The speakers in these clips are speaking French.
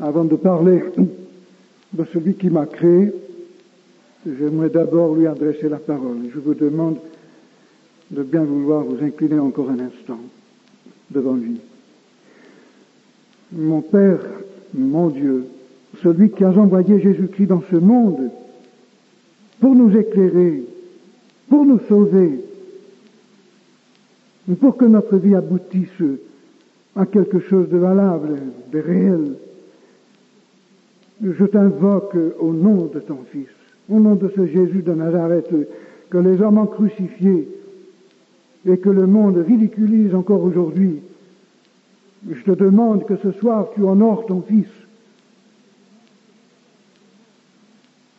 Avant de parler de celui qui m'a créé, j'aimerais d'abord lui adresser la parole. Je vous demande de bien vouloir vous incliner encore un instant devant lui. Mon Père, mon Dieu, celui qui a envoyé Jésus-Christ dans ce monde pour nous éclairer, pour nous sauver, pour que notre vie aboutisse à quelque chose de valable, de réel. Je t'invoque au nom de ton Fils, au nom de ce Jésus de Nazareth, que les hommes ont crucifié et que le monde ridiculise encore aujourd'hui. Je te demande que ce soir tu honores ton Fils.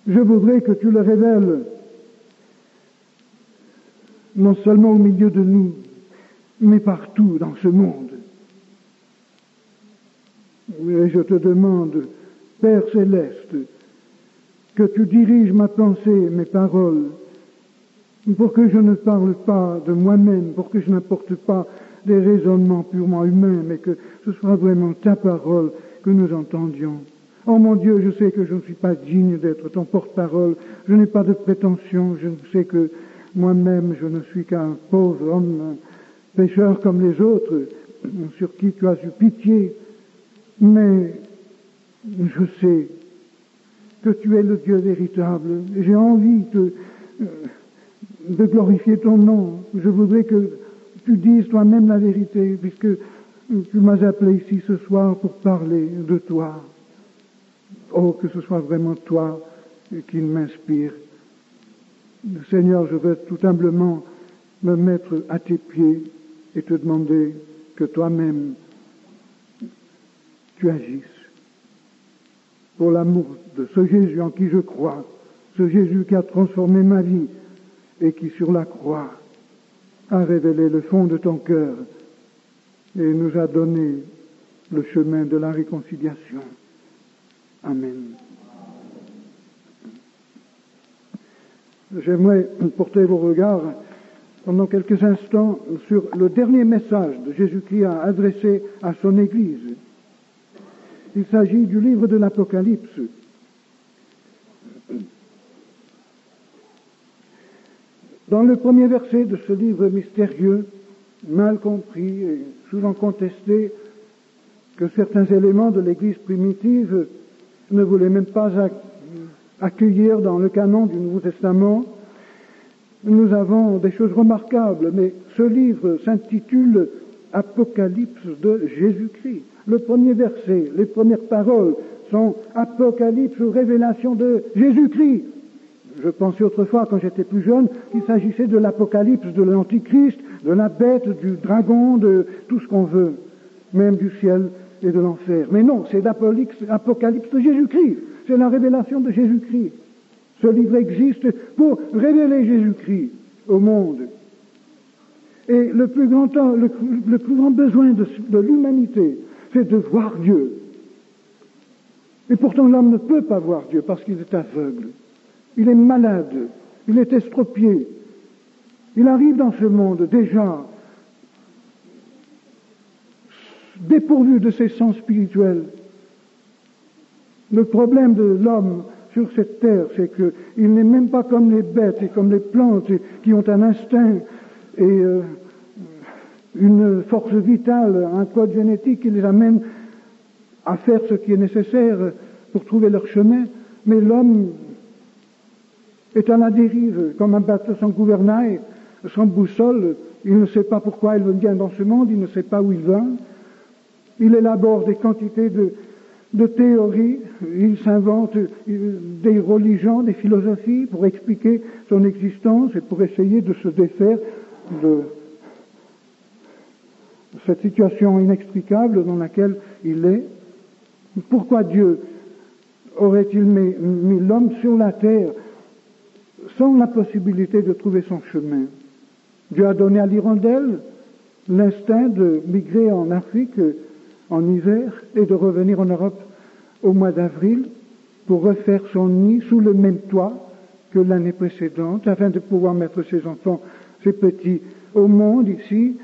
Je voudrais que tu le révèles, non seulement au milieu de nous, mais partout dans ce monde. Et je te demande, Père céleste, que tu diriges ma pensée, mes paroles, pour que je ne parle pas de moi-même, pour que je n'apporte pas des raisonnements purement humains, mais que ce soit vraiment ta parole que nous entendions. Oh mon Dieu, je sais que je ne suis pas digne d'être ton porte-parole, je n'ai pas de prétention, je sais que moi-même je ne suis qu'un pauvre homme, un pécheur comme les autres, sur qui tu as eu pitié, mais je sais que tu es le Dieu véritable, et j'ai envie de glorifier ton nom. Je voudrais que tu dises toi-même la vérité, puisque tu m'as appelé ici ce soir pour parler de toi. Oh, que ce soit vraiment toi qui m'inspire. Seigneur, je veux tout humblement me mettre à tes pieds et te demander que toi-même tu agisses pour l'amour de ce Jésus en qui je crois, ce Jésus qui a transformé ma vie et qui sur la croix a révélé le fond de ton cœur et nous a donné le chemin de la réconciliation. Amen. J'aimerais porter vos regards pendant quelques instants sur le dernier message de Jésus-Christ à adresser à son Église. Il s'agit du livre de l'Apocalypse. Dans le premier verset de ce livre mystérieux, mal compris et souvent contesté, que certains éléments de l'Église primitive ne voulaient même pas accueillir dans le canon du Nouveau Testament, nous avons des choses remarquables, mais ce livre s'intitule Apocalypse de Jésus-Christ. Le premier verset, les premières paroles sont Apocalypse ou révélation de Jésus-Christ. Je pensais autrefois, quand j'étais plus jeune, qu'il s'agissait de l'Apocalypse de l'Antichrist, de la bête, du dragon, de tout ce qu'on veut, même du ciel et de l'enfer. Mais non, c'est l'Apocalypse de Jésus-Christ. C'est la révélation de Jésus-Christ. Ce livre existe pour révéler Jésus-Christ au monde. Et le plus grand besoin de l'humanité, c'est de voir Dieu. Et pourtant l'homme ne peut pas voir Dieu parce qu'il est aveugle. Il est malade, il est estropié. Il arrive dans ce monde déjà dépourvu de ses sens spirituels. Le problème de l'homme sur cette terre, c'est qu'il n'est même pas comme les bêtes et comme les plantes qui ont un instinct et une force vitale, un code génétique qui les amène à faire ce qui est nécessaire pour trouver leur chemin. Mais l'homme est à la dérive, comme un bateau sans gouvernail, sans boussole. Il ne sait pas pourquoi il vient dans ce monde, il ne sait pas où il va. Il élabore des quantités de théories, il s'invente des religions, des philosophies pour expliquer son existence et pour essayer de se défaire de cette situation inextricable dans laquelle il est. Pourquoi Dieu aurait-il mis l'homme sur la terre sans la possibilité de trouver son chemin? Dieu a donné à l'hirondelle l'instinct de migrer en Afrique en hiver et de revenir en Europe au mois d'avril pour refaire son nid sous le même toit que l'année précédente afin de pouvoir mettre ses enfants, ses petits au monde ici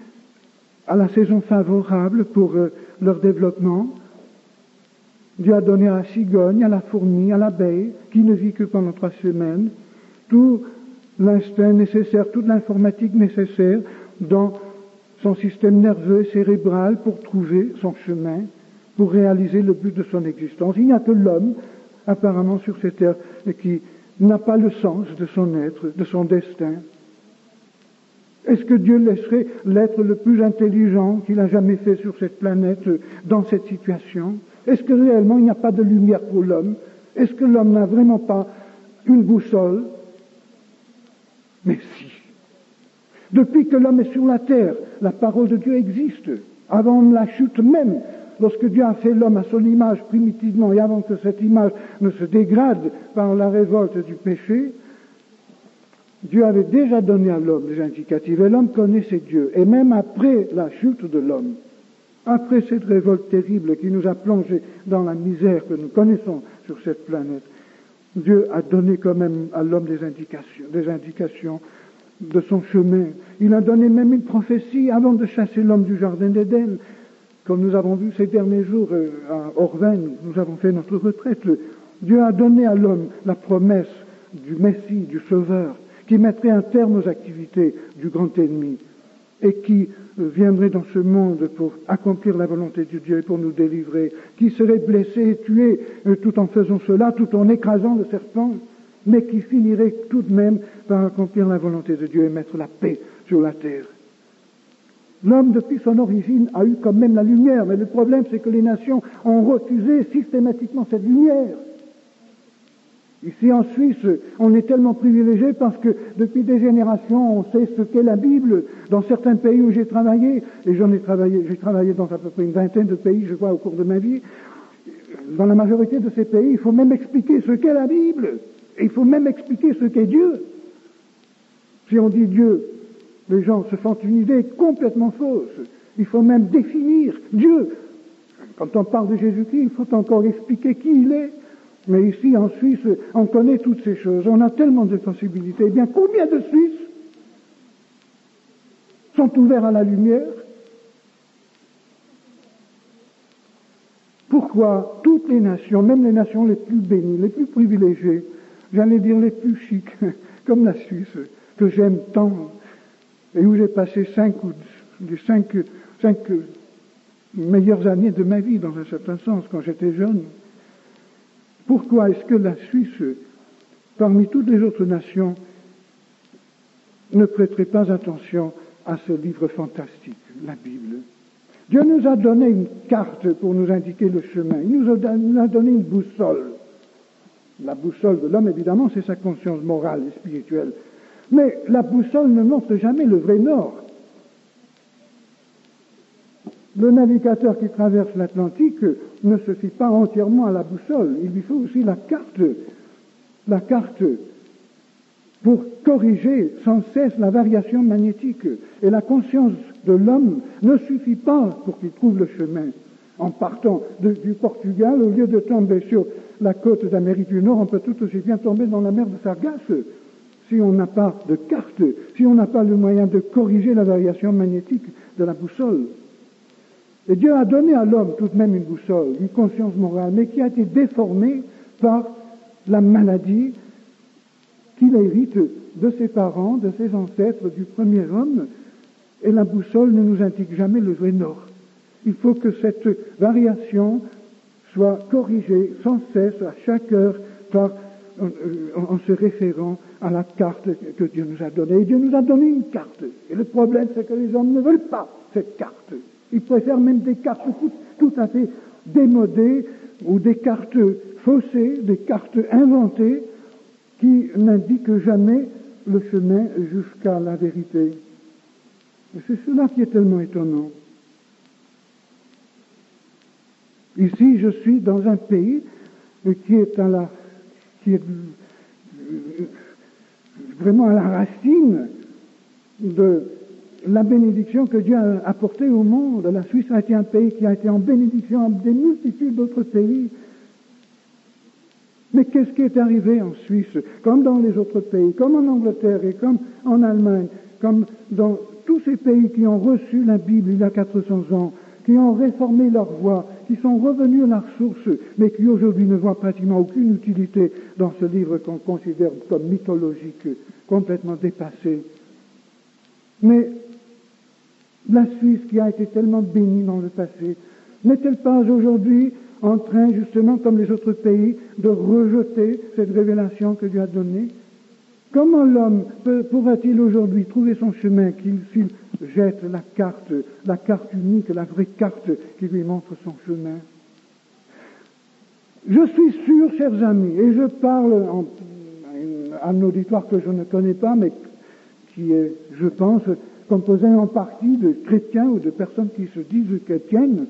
à la saison favorable pour leur développement. Dieu a donné à la cigogne, à la fourmi, à l'abeille, qui ne vit que pendant 3 semaines, tout l'instinct nécessaire, toute l'informatique nécessaire dans son système nerveux et cérébral pour trouver son chemin, pour réaliser le but de son existence. Il n'y a que l'homme, apparemment sur cette terre, qui n'a pas le sens de son être, de son destin. Est-ce que Dieu laisserait l'être le plus intelligent qu'il a jamais fait sur cette planète dans cette situation? Est-ce que réellement il n'y a pas de lumière pour l'homme? Est-ce que l'homme n'a vraiment pas une boussole? Mais si. Depuis que l'homme est sur la terre, la parole de Dieu existe. Avant la chute même, lorsque Dieu a fait l'homme à son image primitivement, et avant que cette image ne se dégrade par la révolte du péché, Dieu avait déjà donné à l'homme des indicatifs, et l'homme connaissait Dieu. Et même après la chute de l'homme, après cette révolte terrible qui nous a plongés dans la misère que nous connaissons sur cette planète, Dieu a donné quand même à l'homme des indications de son chemin. Il a donné même une prophétie avant de chasser l'homme du jardin d'Éden. Comme nous avons vu ces derniers jours à Orvain, nous avons fait notre retraite. Dieu a donné à l'homme la promesse du Messie, du Sauveur, qui mettrait un terme aux activités du grand ennemi et qui viendrait dans ce monde pour accomplir la volonté de Dieu et pour nous délivrer, qui serait blessé et tué tout en faisant cela, tout en écrasant le serpent, mais qui finirait tout de même par accomplir la volonté de Dieu et mettre la paix sur la terre. L'homme, depuis son origine, a eu quand même la lumière, mais le problème, c'est que les nations ont refusé systématiquement cette lumière. Ici, en Suisse, on est tellement privilégiés parce que depuis des générations, on sait ce qu'est la Bible. Dans certains pays où j'ai travaillé, et j'ai travaillé dans à peu près une vingtaine de pays, je crois, au cours de ma vie, dans la majorité de ces pays, il faut même expliquer ce qu'est la Bible. Et il faut même expliquer ce qu'est Dieu. Si on dit Dieu, les gens se font une idée complètement fausse. Il faut même définir Dieu. Quand on parle de Jésus-Christ, il faut encore expliquer qui il est. Mais ici, en Suisse, on connaît toutes ces choses. On a tellement de possibilités. Eh bien, combien de Suisses sont ouverts à la lumière? Pourquoi toutes les nations, même les nations les plus bénies, les plus privilégiées, j'allais dire les plus chics, comme la Suisse, que j'aime tant, et où j'ai passé 5 meilleures années de ma vie, dans un certain sens, quand j'étais jeune. Pourquoi est-ce que la Suisse, parmi toutes les autres nations, ne prêterait pas attention à ce livre fantastique, la Bible? Dieu nous a donné une carte pour nous indiquer le chemin. Il nous a donné une boussole. La boussole de l'homme, évidemment, c'est sa conscience morale et spirituelle. Mais la boussole ne montre jamais le vrai nord. Le navigateur qui traverse l'Atlantique ne se fie pas entièrement à la boussole. Il lui faut aussi la carte pour corriger sans cesse la variation magnétique. Et la conscience de l'homme ne suffit pas pour qu'il trouve le chemin. En partant du Portugal, au lieu de tomber sur la côte d'Amérique du Nord, on peut tout aussi bien tomber dans la mer de Sargasse. Si on n'a pas de carte, si on n'a pas le moyen de corriger la variation magnétique de la boussole. Et Dieu a donné à l'homme tout de même une boussole, une conscience morale, mais qui a été déformée par la maladie qu'il hérite de ses parents, de ses ancêtres, du premier homme. Et la boussole ne nous indique jamais le vrai nord. Il faut que cette variation soit corrigée sans cesse, à chaque heure, en se référant à la carte que Dieu nous a donnée. Et Dieu nous a donné une carte. Et le problème, c'est que les hommes ne veulent pas cette carte. Ils préfèrent même des cartes tout à fait démodées ou des cartes faussées, des cartes inventées qui n'indiquent jamais le chemin jusqu'à la vérité. Et c'est cela qui est tellement étonnant. Ici, je suis dans un pays qui est vraiment à la racine de la bénédiction que Dieu a apportée au monde. La Suisse a été un pays qui a été en bénédiction à des multitudes d'autres pays. Mais qu'est-ce qui est arrivé en Suisse, comme dans les autres pays, comme en Angleterre et comme en Allemagne, comme dans tous ces pays qui ont reçu la Bible il y a 400 ans, qui ont réformé leur voie, qui sont revenus à la source, mais qui aujourd'hui ne voient pratiquement aucune utilité dans ce livre qu'on considère comme mythologique, complètement dépassé. Mais la Suisse, qui a été tellement bénie dans le passé, n'est-elle pas aujourd'hui en train, justement, comme les autres pays, de rejeter cette révélation que Dieu a donnée? Comment l'homme pourra-t-il aujourd'hui trouver son chemin s'il jette la carte unique, la vraie carte qui lui montre son chemin? Je suis sûr, chers amis, et je parle à un auditoire que je ne connais pas, mais qui est, je pense, composé en partie de chrétiens ou de personnes qui se disent chrétiennes.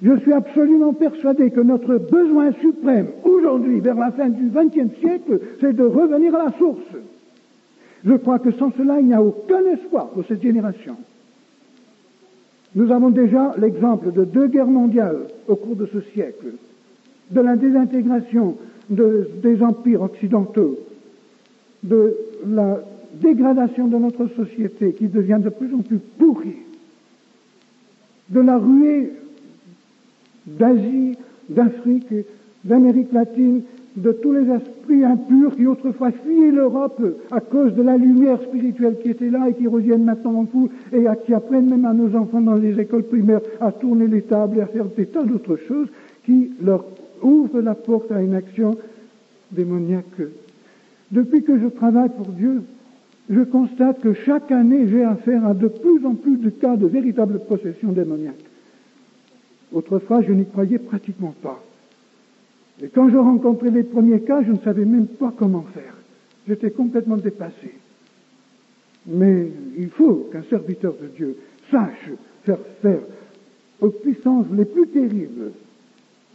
Je suis absolument persuadé que notre besoin suprême, aujourd'hui, vers la fin du XXe siècle, c'est de revenir à la source. Je crois que sans cela, il n'y a aucun espoir pour cette génération. Nous avons déjà l'exemple de 2 guerres mondiales au cours de ce siècle, de la désintégration des empires occidentaux, de la dégradation de notre société qui devient de plus en plus pourrie, de la ruée d'Asie, d'Afrique, d'Amérique latine, de tous les esprits impurs qui autrefois fuyaient l'Europe à cause de la lumière spirituelle qui était là et qui reviennent maintenant en foule et qui apprennent même à nos enfants dans les écoles primaires à tourner les tables et à faire des tas d'autres choses qui leur ouvrent la porte à une action démoniaque. Depuis que je travaille pour Dieu, je constate que chaque année j'ai affaire à de plus en plus de cas de véritable possession démoniaque. Autrefois, je n'y croyais pratiquement pas. Et quand je rencontrais les premiers cas, je ne savais même pas comment faire. J'étais complètement dépassé. Mais il faut qu'un serviteur de Dieu sache faire faire aux puissances les plus terribles.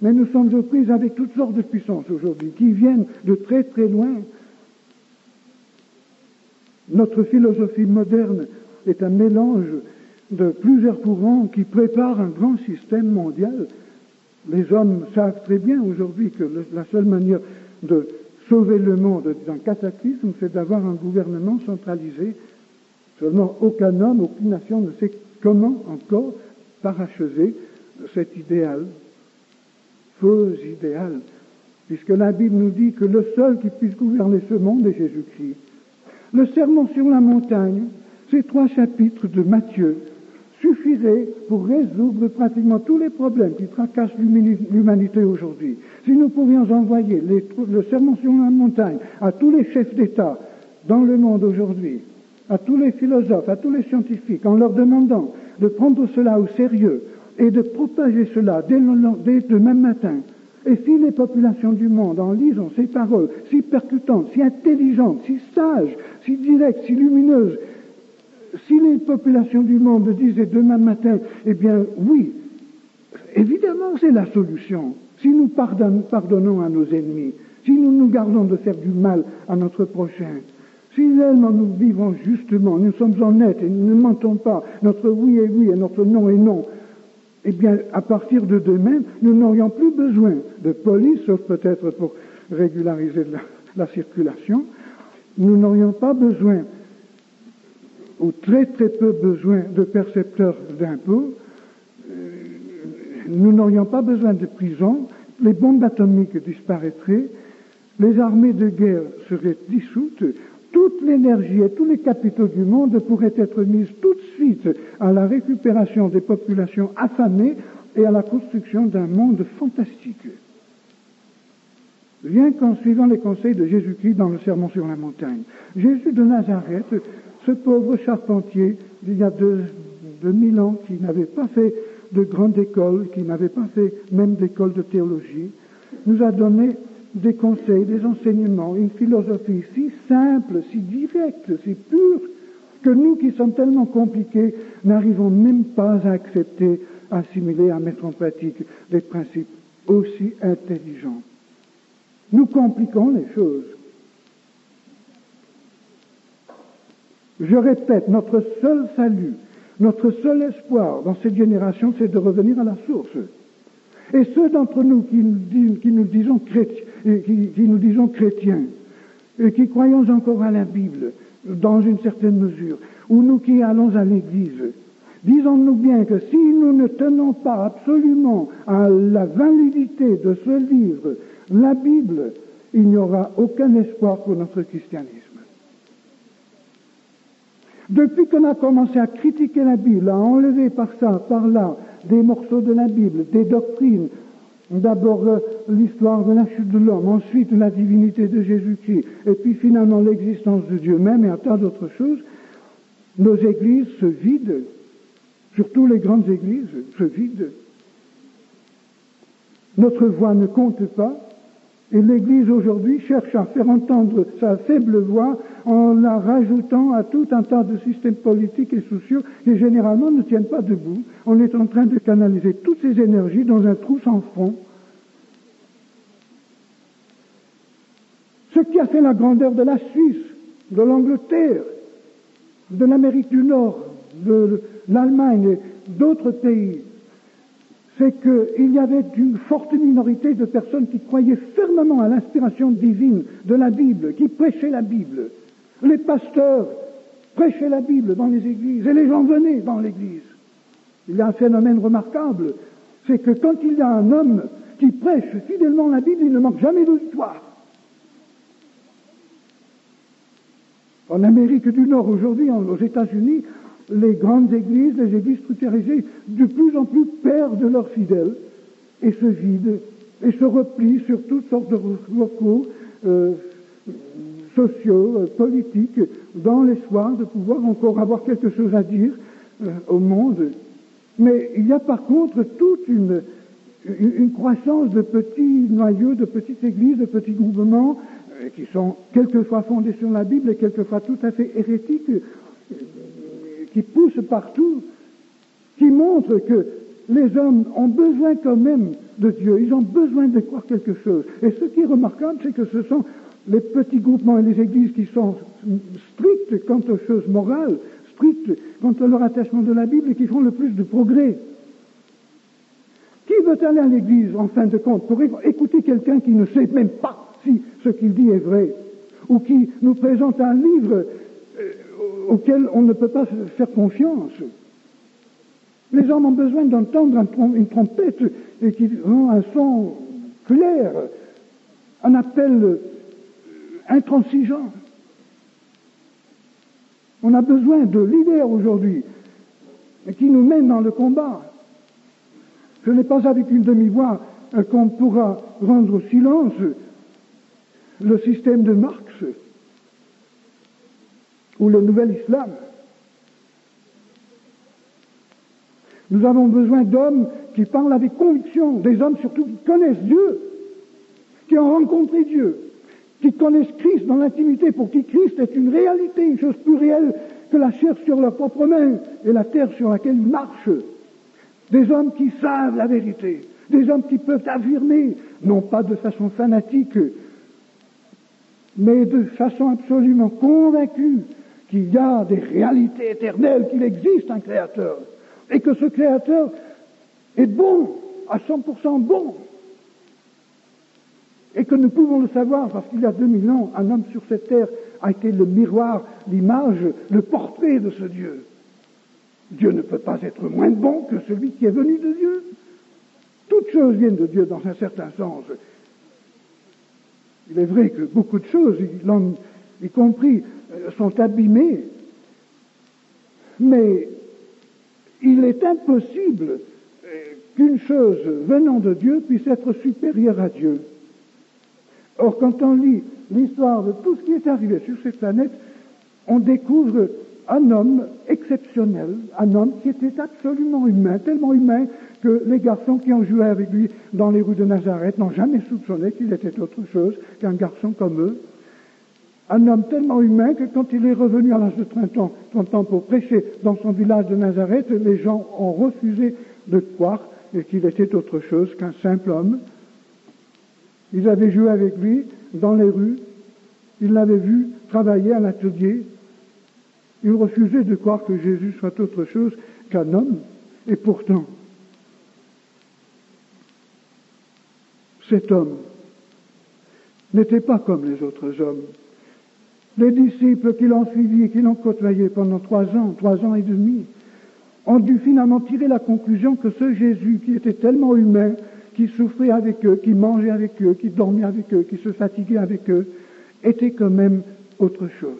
Mais nous sommes aux prises avec toutes sortes de puissances aujourd'hui, qui viennent de très très loin. Notre philosophie moderne est un mélange de plusieurs courants qui préparent un grand système mondial. Les hommes savent très bien aujourd'hui que la seule manière de sauver le monde d'un cataclysme, c'est d'avoir un gouvernement centralisé. Seulement, aucun homme, aucune nation ne sait comment encore parachever cet idéal, faux idéal, puisque la Bible nous dit que le seul qui puisse gouverner ce monde est Jésus-Christ. Le sermon sur la montagne, ces 3 chapitres de Matthieu, suffirait pour résoudre pratiquement tous les problèmes qui tracassent l'humanité aujourd'hui. Si nous pouvions envoyer le sermon sur la montagne à tous les chefs d'État dans le monde aujourd'hui, à tous les philosophes, à tous les scientifiques, en leur demandant de prendre cela au sérieux et de propager cela dès le même matin, et si les populations du monde, en lisant ces paroles si percutantes, si intelligentes, si sages, si directes, si lumineuses, si les populations du monde disaient demain matin, eh bien oui, évidemment c'est la solution. Si nous pardonnons à nos ennemis, si nous nous gardons de faire du mal à notre prochain, si réellement nous vivons justement, nous sommes honnêtes et nous ne mentons pas, notre oui est oui et notre non est non, eh bien à partir de demain, nous n'aurions plus besoin de police, sauf peut-être pour régulariser la circulation, nous n'aurions pas besoin ou très très peu besoin de percepteurs d'impôts, nous n'aurions pas besoin de prison, les bombes atomiques disparaîtraient, les armées de guerre seraient dissoutes, toute l'énergie et tous les capitaux du monde pourraient être mis tout de suite à la récupération des populations affamées et à la construction d'un monde fantastique. Rien qu'en suivant les conseils de Jésus-Christ dans le Sermon sur la montagne. Jésus de Nazareth, ce pauvre charpentier d'il y a 2000 ans, qui n'avait pas fait de grande école, qui n'avait pas fait même d'école de théologie, nous a donné des conseils, des enseignements, une philosophie si simple, si directe, si pure, que nous qui sommes tellement compliqués, n'arrivons même pas à accepter, à assimiler, à mettre en pratique des principes aussi intelligents. Nous compliquons les choses. Je répète, notre seul salut, notre seul espoir dans cette génération, c'est de revenir à la source. Et ceux d'entre nous qui nous disons chrétiens, et qui croyons encore à la Bible, dans une certaine mesure, ou nous qui allons à l'église, Disons-nous bien que si nous ne tenons pas absolument à la validité de ce livre, la Bible, il n'y aura aucun espoir pour notre christianisme. Depuis qu'on a commencé à critiquer la Bible, à enlever par ça, par là, des morceaux de la Bible, des doctrines, d'abord l'histoire de la chute de l'homme, ensuite la divinité de Jésus-Christ, et puis finalement l'existence de Dieu même et un tas d'autres choses, nos églises se vident, surtout les grandes églises se vident. Notre voix ne compte pas, et l'Église aujourd'hui cherche à faire entendre sa faible voix en la rajoutant à tout un tas de systèmes politiques et sociaux qui généralement ne tiennent pas debout. On est en train de canaliser toutes ces énergies dans un trou sans fond. Ce qui a fait la grandeur de la Suisse, de l'Angleterre, de l'Amérique du Nord, de l'Allemagne et d'autres pays, c'est qu'il y avait une forte minorité de personnes qui croyaient fermement à l'inspiration divine de la Bible, qui prêchaient la Bible. Les pasteurs prêchaient la Bible dans les églises et les gens venaient dans l'église. Il y a un phénomène remarquable, c'est que quand il y a un homme qui prêche fidèlement la Bible, il ne manque jamais d'auditoire. En Amérique du Nord aujourd'hui, aux États-Unis, les grandes églises, les églises structuralisées, de plus en plus perdent leurs fidèles et se vident et se replient sur toutes sortes de locaux sociaux, politiques, dans l'espoir de pouvoir encore avoir quelque chose à dire au monde. Mais il y a par contre toute une croissance de petits noyaux, de petites églises, de petits groupements qui sont quelquefois fondés sur la Bible et quelquefois tout à fait hérétiques, qui poussent partout, qui montrent que les hommes ont besoin quand même de Dieu, ils ont besoin de croire quelque chose. Et ce qui est remarquable, c'est que ce sont les petits groupements et les églises qui sont strictes quant aux choses morales, strictes quant à leur attachement de la Bible et qui font le plus de progrès. Qui veut aller à l'église, en fin de compte, pour écouter quelqu'un qui ne sait même pas si ce qu'il dit est vrai, ou qui nous présente un livre auquel on ne peut pas faire confiance? Les hommes ont besoin d'entendre une trompette et qui rend un son clair, un appel intransigeant. On a besoin de leaders aujourd'hui qui nous mènent dans le combat. Ce n'est pas avec une demi-voix qu'on pourra rendre au silence le système de Marx ou le nouvel islam. Nous avons besoin d'hommes qui parlent avec conviction, des hommes surtout qui connaissent Dieu, qui ont rencontré Dieu, qui connaissent Christ dans l'intimité, pour qui Christ est une réalité, une chose plus réelle que la chair sur leurs propres mains et la terre sur laquelle ils marchent. Des hommes qui savent la vérité, des hommes qui peuvent affirmer, non pas de façon fanatique, mais de façon absolument convaincue qu'il y a des réalités éternelles, qu'il existe un Créateur, et que ce Créateur est bon, à 100% bon, et que nous pouvons le savoir parce qu'il y a 2000 ans, un homme sur cette terre a été le miroir, l'image, le portrait de ce Dieu. Dieu ne peut pas être moins bon que celui qui est venu de Dieu. Toutes choses viennent de Dieu dans un certain sens. Il est vrai que beaucoup de choses, y compris, sont abîmées, mais il est impossible qu'une chose venant de Dieu puisse être supérieure à Dieu. Or, quand on lit l'histoire de tout ce qui est arrivé sur cette planète, on découvre un homme exceptionnel, un homme qui était absolument humain, tellement humain que les garçons qui ont joué avec lui dans les rues de Nazareth n'ont jamais soupçonné qu'il était autre chose qu'un garçon comme eux. Un homme tellement humain que quand il est revenu à l'âge de 30 ans pour prêcher dans son village de Nazareth, les gens ont refusé de croire qu'il était autre chose qu'un simple homme. Ils avaient joué avec lui dans les rues, ils l'avaient vu travailler à l'atelier. Ils refusaient de croire que Jésus soit autre chose qu'un homme. Et pourtant, cet homme n'était pas comme les autres hommes. Les disciples qui l'ont suivi et qui l'ont côtoyé pendant 3 ans et demi, ont dû finalement tirer la conclusion que ce Jésus qui était tellement humain, qui souffrait avec eux, qui mangeait avec eux, qui dormait avec eux, qui se fatiguait avec eux, était quand même autre chose.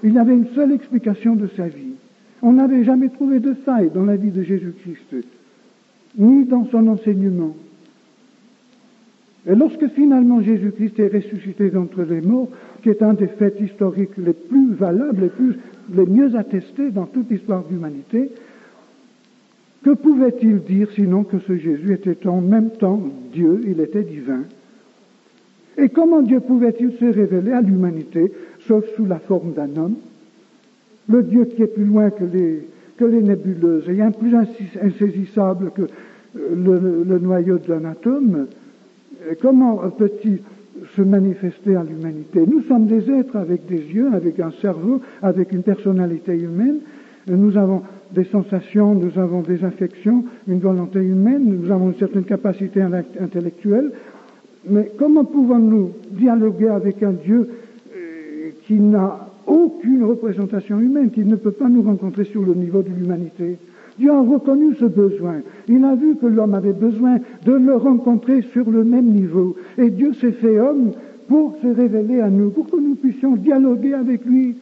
Il avait une seule explication de sa vie. On n'avait jamais trouvé de faille dans la vie de Jésus-Christ, ni dans son enseignement. Et lorsque finalement Jésus-Christ est ressuscité d'entre les morts, qui est un des faits historiques les plus valables, les mieux attestés dans toute l'histoire de l'humanité, que pouvait-il dire sinon que ce Jésus était en même temps Dieu, il était divin? Et comment Dieu pouvait-il se révéler à l'humanité, sauf sous la forme d'un homme? Le Dieu qui est plus loin que les nébuleuses, et plus insaisissable que le noyau d'un atome, comment peut-il se manifester à l'humanité? Nous sommes des êtres avec des yeux, avec un cerveau, avec une personnalité humaine. Nous avons des sensations, nous avons des affections, une volonté humaine, nous avons une certaine capacité intellectuelle. Mais comment pouvons-nous dialoguer avec un Dieu qui n'a aucune représentation humaine, qui ne peut pas nous rencontrer sur le niveau de l'humanité? Dieu a reconnu ce besoin. Il a vu que l'homme avait besoin de le rencontrer sur le même niveau. Et Dieu s'est fait homme pour se révéler à nous, pour que nous puissions dialoguer avec lui.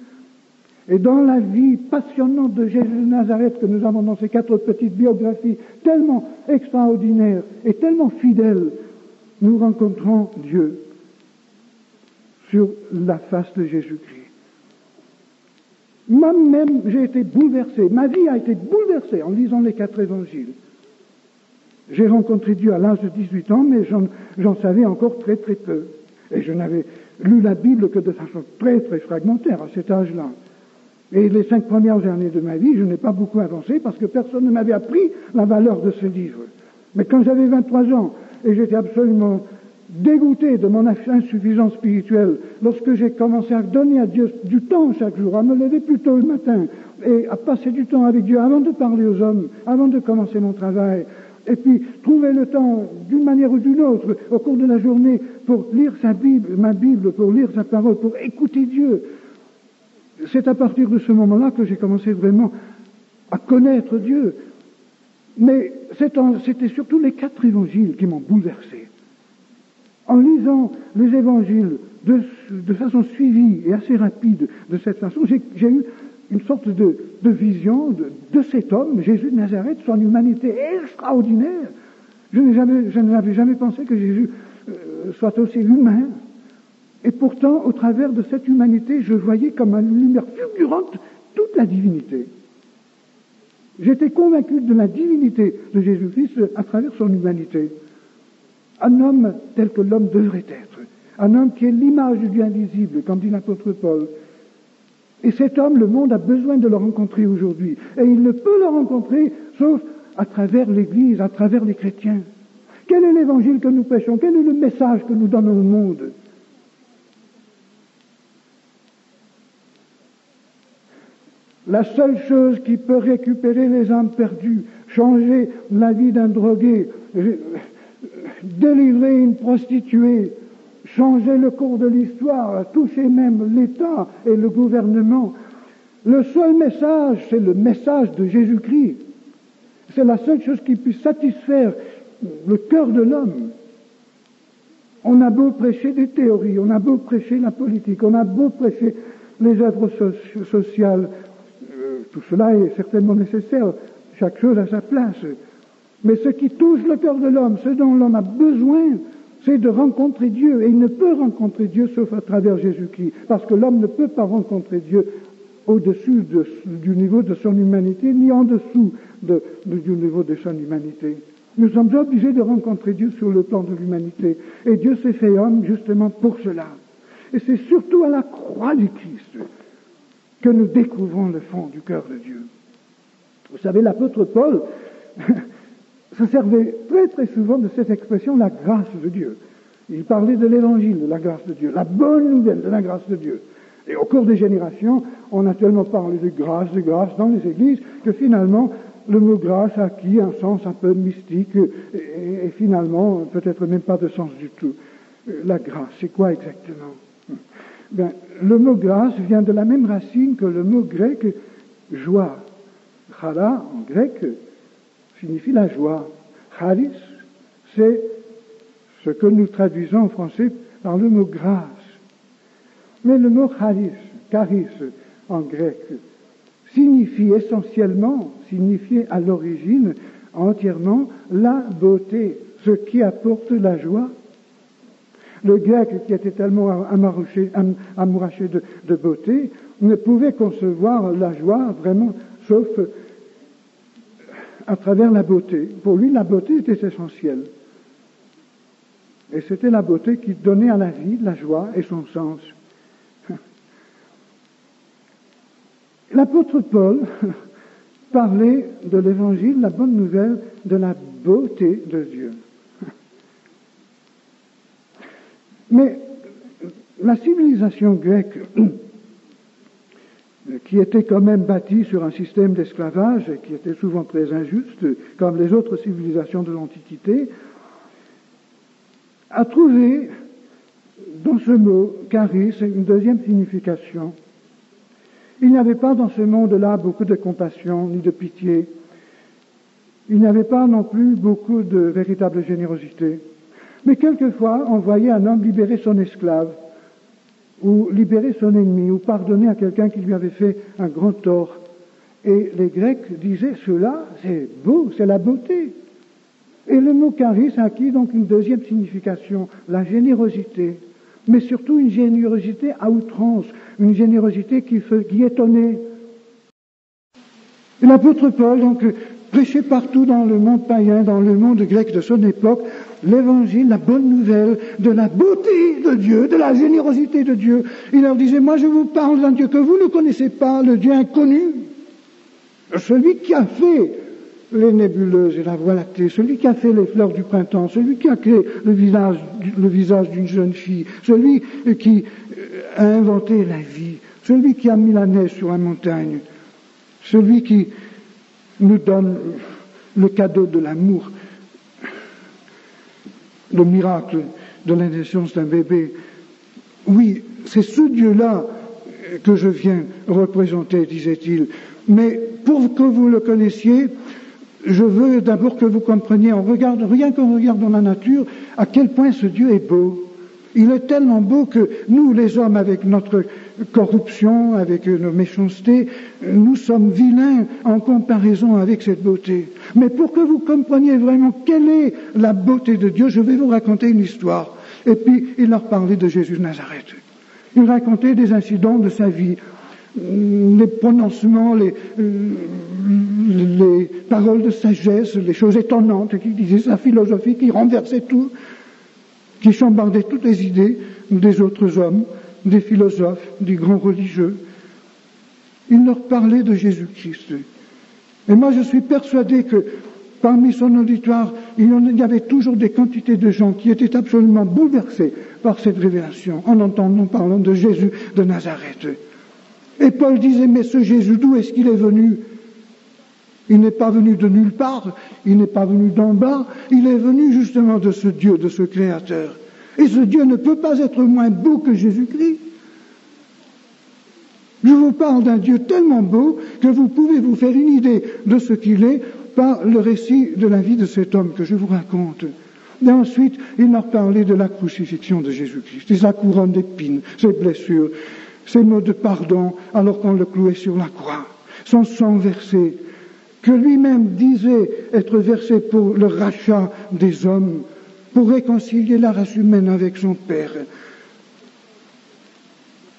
Et dans la vie passionnante de Jésus de Nazareth que nous avons dans ces 4 petites biographies, tellement extraordinaires et tellement fidèles, nous rencontrons Dieu sur la face de Jésus-Christ. Moi-même, j'ai été bouleversé. Ma vie a été bouleversée en lisant les 4 évangiles. J'ai rencontré Dieu à l'âge de 18 ans, mais j'en savais encore très très peu. Et je n'avais lu la Bible que de façon très très fragmentaire à cet âge-là. Et les 5 premières années de ma vie, je n'ai pas beaucoup avancé parce que personne ne m'avait appris la valeur de ce livre. Mais quand j'avais 23 ans, et j'étais absolument dégoûté de mon insuffisance spirituelle, lorsque j'ai commencé à donner à Dieu du temps chaque jour, à me lever plus tôt le matin et à passer du temps avec Dieu avant de parler aux hommes, avant de commencer mon travail, et puis trouver le temps d'une manière ou d'une autre au cours de la journée pour lire ma Bible, pour lire sa parole, pour écouter Dieu. C'est à partir de ce moment-là que j'ai commencé vraiment à connaître Dieu. Mais c'était surtout les 4 évangiles qui m'ont bouleversé. En lisant les évangiles de façon suivie et assez rapide de cette façon, j'ai eu une sorte de vision de cet homme, Jésus de Nazareth, son humanité extraordinaire. Je n'avais jamais pensé que Jésus soit aussi humain. Et pourtant, au travers de cette humanité, je voyais comme une lumière fulgurante toute la divinité. J'étais convaincu de la divinité de Jésus-Christ à travers son humanité. Un homme tel que l'homme devrait être. Un homme qui est l'image du Dieu invisible, comme dit l'apôtre Paul. Et cet homme, le monde a besoin de le rencontrer aujourd'hui. Et il ne peut le rencontrer sauf à travers l'Église, à travers les chrétiens. Quel est l'évangile que nous prêchons? Quel est le message que nous donnons au monde? La seule chose qui peut récupérer les âmes perdues, changer la vie d'un drogué, délivrer une prostituée, changer le cours de l'histoire, toucher même l'État et le gouvernement, le seul message, c'est le message de Jésus-Christ. C'est la seule chose qui puisse satisfaire le cœur de l'homme. On a beau prêcher des théories, on a beau prêcher la politique, on a beau prêcher les œuvres sociales, tout cela est certainement nécessaire, chaque chose à sa place. Mais ce qui touche le cœur de l'homme, ce dont l'homme a besoin, c'est de rencontrer Dieu. Et il ne peut rencontrer Dieu sauf à travers Jésus-Christ. Parce que l'homme ne peut pas rencontrer Dieu au-dessus du niveau de son humanité, ni en dessous du niveau de son humanité. Nous sommes obligés de rencontrer Dieu sur le plan de l'humanité. Et Dieu s'est fait homme justement pour cela. Et c'est surtout à la croix du Christ que nous découvrons le fond du cœur de Dieu. Vous savez, l'apôtre Paul se servait très très souvent de cette expression, la grâce de Dieu. Il parlait de l'évangile de la grâce de Dieu, la bonne nouvelle de la grâce de Dieu. Et au cours des générations, on a tellement parlé de grâce dans les églises, que finalement, le mot grâce a acquis un sens un peu mystique, et finalement, peut-être même pas de sens du tout. La grâce, c'est quoi exactement? Le mot grâce vient de la même racine que le mot grec joie. Chala, en grec, signifie la joie. Charis, c'est ce que nous traduisons en français par le mot grâce. Mais le mot charis en grec, signifie à l'origine entièrement la beauté, ce qui apporte la joie. Le grec, qui était tellement amouraché de beauté, ne pouvait concevoir la joie vraiment, sauf à travers la beauté. Pour lui, la beauté était essentielle. Et c'était la beauté qui donnait à la vie la joie et son sens. L'apôtre Paul parlait de l'évangile, la bonne nouvelle, de la beauté de Dieu. Mais la civilisation grecque, qui était quand même bâtie sur un système d'esclavage et qui était souvent très injuste, comme les autres civilisations de l'Antiquité, a trouvé dans ce mot charis une deuxième signification. Il n'y avait pas dans ce monde-là beaucoup de compassion ni de pitié. Il n'y avait pas non plus beaucoup de véritable générosité. Mais quelquefois, on voyait un homme libérer son esclave, ou libérer son ennemi, ou pardonner à quelqu'un qui lui avait fait un grand tort. Et les Grecs disaient, cela, c'est beau, c'est la beauté. Et le mot charis a acquis donc une deuxième signification, la générosité, mais surtout une générosité à outrance, une générosité qui étonnait. Et l'apôtre Paul, donc, prêchait partout dans le monde païen, dans le monde grec de son époque, l'évangile, la bonne nouvelle de la beauté de Dieu, de la générosité de Dieu. Il leur disait, moi je vous parle d'un Dieu que vous ne connaissez pas, le Dieu inconnu, celui qui a fait les nébuleuses et la Voie lactée, celui qui a fait les fleurs du printemps, celui qui a créé le visage d'une jeune fille, celui qui a inventé la vie, celui qui a mis la neige sur la montagne, celui qui nous donne le cadeau de l'amour, le miracle de la naissance d'un bébé. Oui, c'est ce Dieu-là que je viens représenter, disait-il. Mais pour que vous le connaissiez, je veux d'abord que vous compreniez, rien qu'en regardant la nature, à quel point ce Dieu est beau. Il est tellement beau que nous, les hommes, avec notre corruption, avec nos méchancetés, nous sommes vilains en comparaison avec cette beauté. Mais pour que vous compreniez vraiment quelle est la beauté de Dieu, je vais vous raconter une histoire. Et puis, il leur parlait de Jésus de Nazareth. Il racontait des incidents de sa vie, les prononcements, les paroles de sagesse, les choses étonnantes qu'il disait, sa philosophie qui renversait tout, qui chambardait toutes les idées des autres hommes, des philosophes, des grands religieux. Il leur parlait de Jésus-Christ. Et moi, je suis persuadé que parmi son auditoire, il y avait toujours des quantités de gens qui étaient absolument bouleversés par cette révélation, en entendant parlant de Jésus de Nazareth. Et Paul disait, mais ce Jésus, d'où est-ce qu'il est venu? Il n'est pas venu de nulle part, il n'est pas venu d'en bas, il est venu justement de ce Dieu, de ce Créateur. Et ce Dieu ne peut pas être moins beau que Jésus-Christ. Je vous parle d'un Dieu tellement beau que vous pouvez vous faire une idée de ce qu'il est par le récit de la vie de cet homme que je vous raconte. Et ensuite, il leur parlait de la crucifixion de Jésus-Christ, de sa couronne d'épines, ses blessures, ses mots de pardon alors qu'on le clouait sur la croix, son sang versé, que lui-même disait être versé pour le rachat des hommes, pour réconcilier la race humaine avec son Père.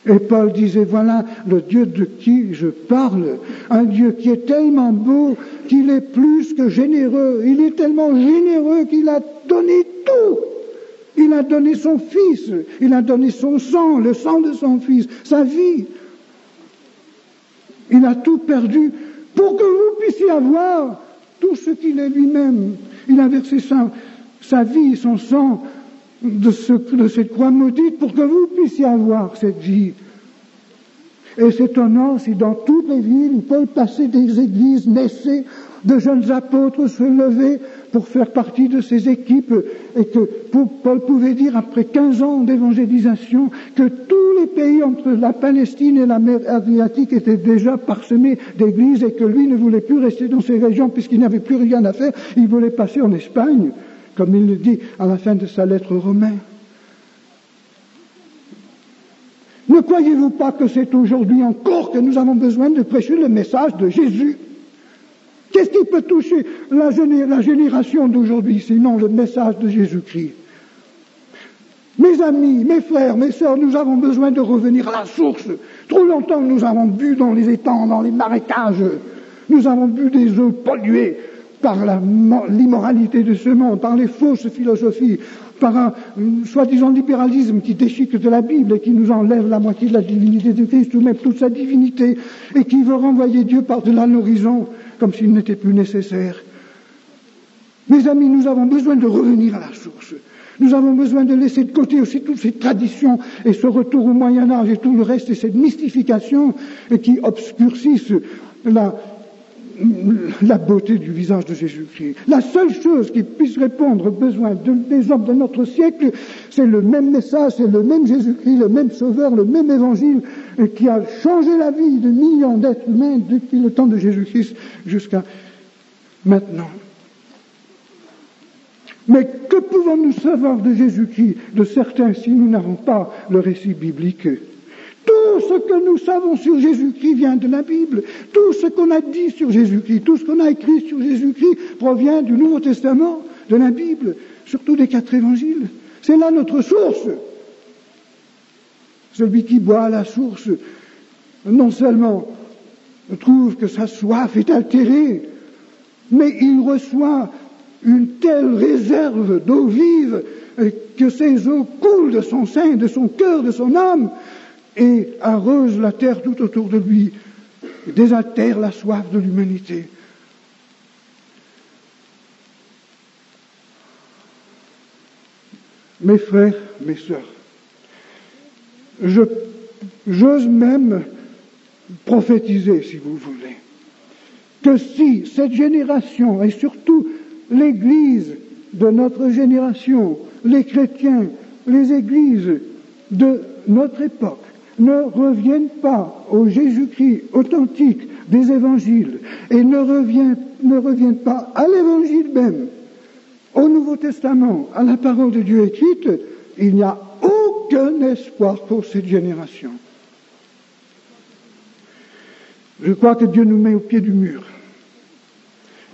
Et Paul disait, voilà le Dieu de qui je parle, un Dieu qui est tellement beau qu'il est plus que généreux, il est tellement généreux qu'il a donné tout. Il a donné son Fils, il a donné son sang, le sang de son Fils, sa vie. Il a tout perdu pour que vous puissiez avoir tout ce qu'il est lui-même. Il a versé sa vie, son sang de cette croix maudite pour que vous puissiez avoir cette vie. Et c'est étonnant si dans toutes les villes, il peut passer des églises naissaient, de jeunes apôtres se lever, pour faire partie de ces équipes, et que Paul pouvait dire, après 15 ans d'évangélisation, que tous les pays entre la Palestine et la mer Adriatique étaient déjà parsemés d'églises, et que lui ne voulait plus rester dans ces régions puisqu'il n'avait plus rien à faire. Il voulait passer en Espagne, comme il le dit à la fin de sa lettre aux Romains. Ne croyez-vous pas que c'est aujourd'hui encore que nous avons besoin de prêcher le message de Jésus? Qu'est-ce qui peut toucher la génération d'aujourd'hui, sinon le message de Jésus-Christ? Mes amis, mes frères, mes sœurs, nous avons besoin de revenir à la source. Trop longtemps nous avons bu dans les étangs, dans les marécages. Nous avons bu des eaux polluées par l'immoralité de ce monde, par les fausses philosophies, par un soi-disant libéralisme qui déchique de la Bible et qui nous enlève la moitié de la divinité de Christ, ou même toute sa divinité, et qui veut renvoyer Dieu par-delà l'horizon, comme s'il n'était plus nécessaire. Mes amis, nous avons besoin de revenir à la source. Nous avons besoin de laisser de côté aussi toutes ces traditions et ce retour au Moyen-Âge et tout le reste, et cette mystification qui obscurcissent la beauté du visage de Jésus-Christ. La seule chose qui puisse répondre aux besoins des hommes de notre siècle, c'est le même message, c'est le même Jésus-Christ, le même Sauveur, le même Évangile, qui a changé la vie de millions d'êtres humains depuis le temps de Jésus-Christ jusqu'à maintenant. Mais que pouvons-nous savoir de Jésus-Christ, de certains, si nous n'avons pas le récit biblique? Tout ce que nous savons sur Jésus-Christ vient de la Bible. Tout ce qu'on a dit sur Jésus-Christ, tout ce qu'on a écrit sur Jésus-Christ provient du Nouveau Testament, de la Bible, surtout des 4 évangiles. C'est là notre source. Celui qui boit à la source, non seulement trouve que sa soif est altérée, mais il reçoit une telle réserve d'eau vive que ces eaux coulent de son sein, de son cœur, de son âme, et arrose la terre tout autour de lui, et désaltère la soif de l'humanité. Mes frères, mes sœurs, j'ose même prophétiser, si vous voulez, que si cette génération, et surtout l'Église de notre génération, les chrétiens, les églises de notre époque, ne reviennent pas au Jésus-Christ authentique des évangiles et ne reviennent pas à l'évangile même, au Nouveau Testament, à la parole de Dieu écrite, il n'y a aucun espoir pour cette génération. Je crois que Dieu nous met au pied du mur.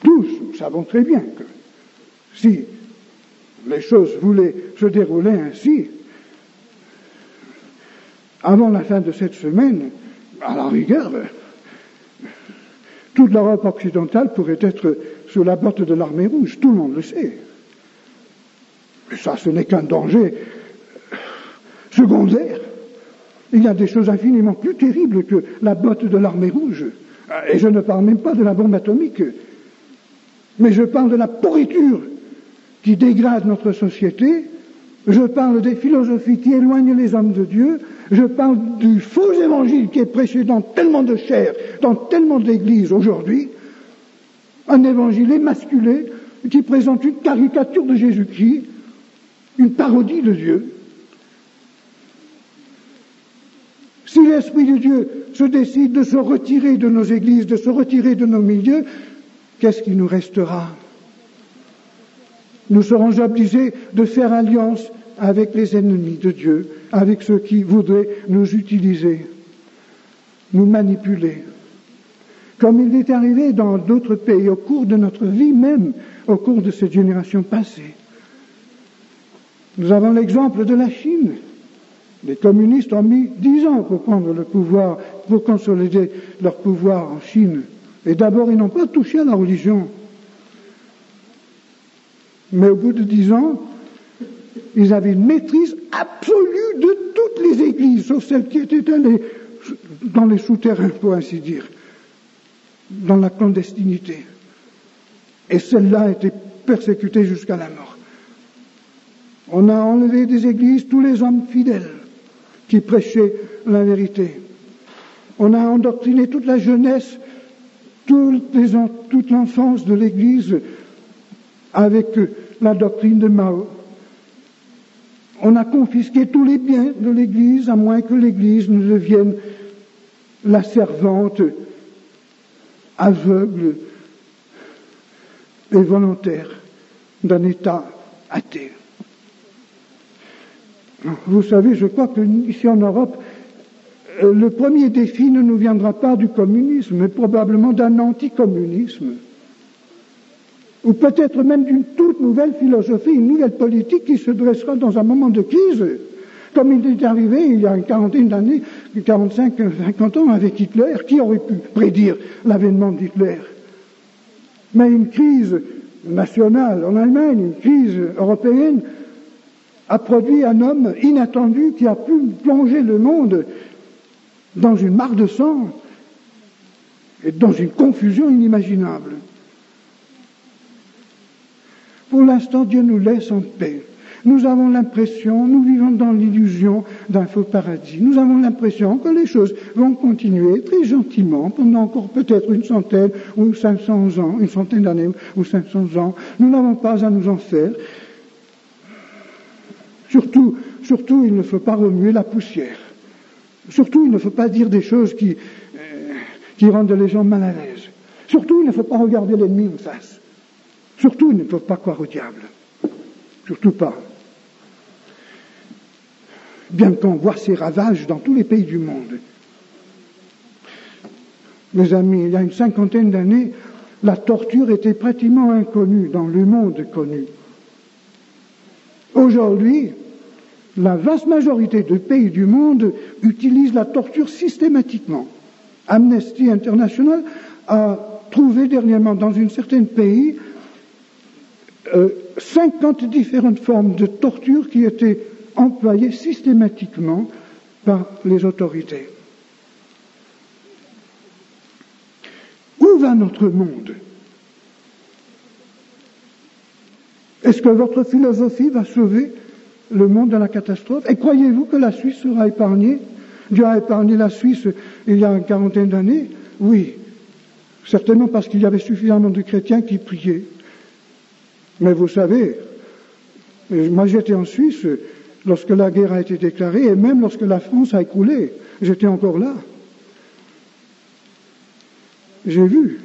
Tous, nous savons très bien que si les choses voulaient se dérouler ainsi, avant la fin de cette semaine, à la rigueur, toute l'Europe occidentale pourrait être sous la botte de l'armée rouge, tout le monde le sait. Mais ça, ce n'est qu'un danger secondaire. Il y a des choses infiniment plus terribles que la botte de l'armée rouge. Et je ne parle même pas de la bombe atomique, mais je parle de la pourriture qui dégrade notre société. Je parle des philosophies qui éloignent les hommes de Dieu. Je parle du faux évangile qui est prêché dans tellement de chair, dans tellement d'églises aujourd'hui. Un évangile émasculé qui présente une caricature de Jésus-Christ, une parodie de Dieu. Si l'Esprit de Dieu se décide de se retirer de nos églises, de se retirer de nos milieux, qu'est-ce qui nous restera? Nous serons obligés de faire alliance avec les ennemis de Dieu, avec ceux qui voudraient nous utiliser, nous manipuler. Comme il est arrivé dans d'autres pays, au cours de notre vie même, au cours de cette génération passée. Nous avons l'exemple de la Chine. Les communistes ont mis 10 ans pour prendre le pouvoir, pour consolider leur pouvoir en Chine. Et d'abord, ils n'ont pas touché à la religion. Mais au bout de 10 ans, ils avaient une maîtrise absolue de toutes les églises, sauf celles qui étaient dans les souterrains, pour ainsi dire, dans la clandestinité. Et celles-là étaient persécutées jusqu'à la mort. On a enlevé des églises tous les hommes fidèles qui prêchaient la vérité. On a endoctriné toute la jeunesse, toute l'enfance de l'Église avec la doctrine de Mao. On a confisqué tous les biens de l'Église, à moins que l'Église ne devienne la servante aveugle et volontaire d'un État athée. Vous savez, je crois que ici en Europe, le premier défi ne nous viendra pas du communisme, mais probablement d'un anticommunisme. Ou peut-être même d'une toute nouvelle philosophie, une nouvelle politique qui se dressera dans un moment de crise, comme il est arrivé il y a une quarantaine d'années, 45, 50 ans avec Hitler. Qui aurait pu prédire l'avènement d'Hitler? Mais une crise nationale en Allemagne, une crise européenne, a produit un homme inattendu qui a pu plonger le monde dans une mare de sang et dans une confusion inimaginable. Pour l'instant, Dieu nous laisse en paix. Nous avons l'impression, nous vivons dans l'illusion d'un faux paradis. Nous avons l'impression que les choses vont continuer très gentiment pendant encore peut-être une centaine ou 500 ans, une centaine d'années ou 500 ans. Nous n'avons pas à nous en faire. Surtout, il ne faut pas remuer la poussière. Surtout, il ne faut pas dire des choses qui rendent les gens mal à l'aise. Surtout, il ne faut pas regarder l'ennemi en face. Surtout, il ne faut pas croire au diable. Surtout pas. Bien qu'on voit ses ravages dans tous les pays du monde. Mes amis, il y a une cinquantaine d'années, la torture était pratiquement inconnue dans le monde connu. Aujourd'hui, la vaste majorité de pays du monde utilisent la torture systématiquement. Amnesty International a trouvé dernièrement dans un certain pays 50 différentes formes de torture qui étaient employées systématiquement par les autorités. Où va notre monde? Est-ce que votre philosophie va sauver le monde de la catastrophe? Et croyez-vous que la Suisse sera épargnée? Dieu a épargné la Suisse il y a une quarantaine d'années? Oui, certainement parce qu'il y avait suffisamment de chrétiens qui priaient. Mais vous savez, moi j'étais en Suisse lorsque la guerre a été déclarée et même lorsque la France a écroulé. J'étais encore là. J'ai vu.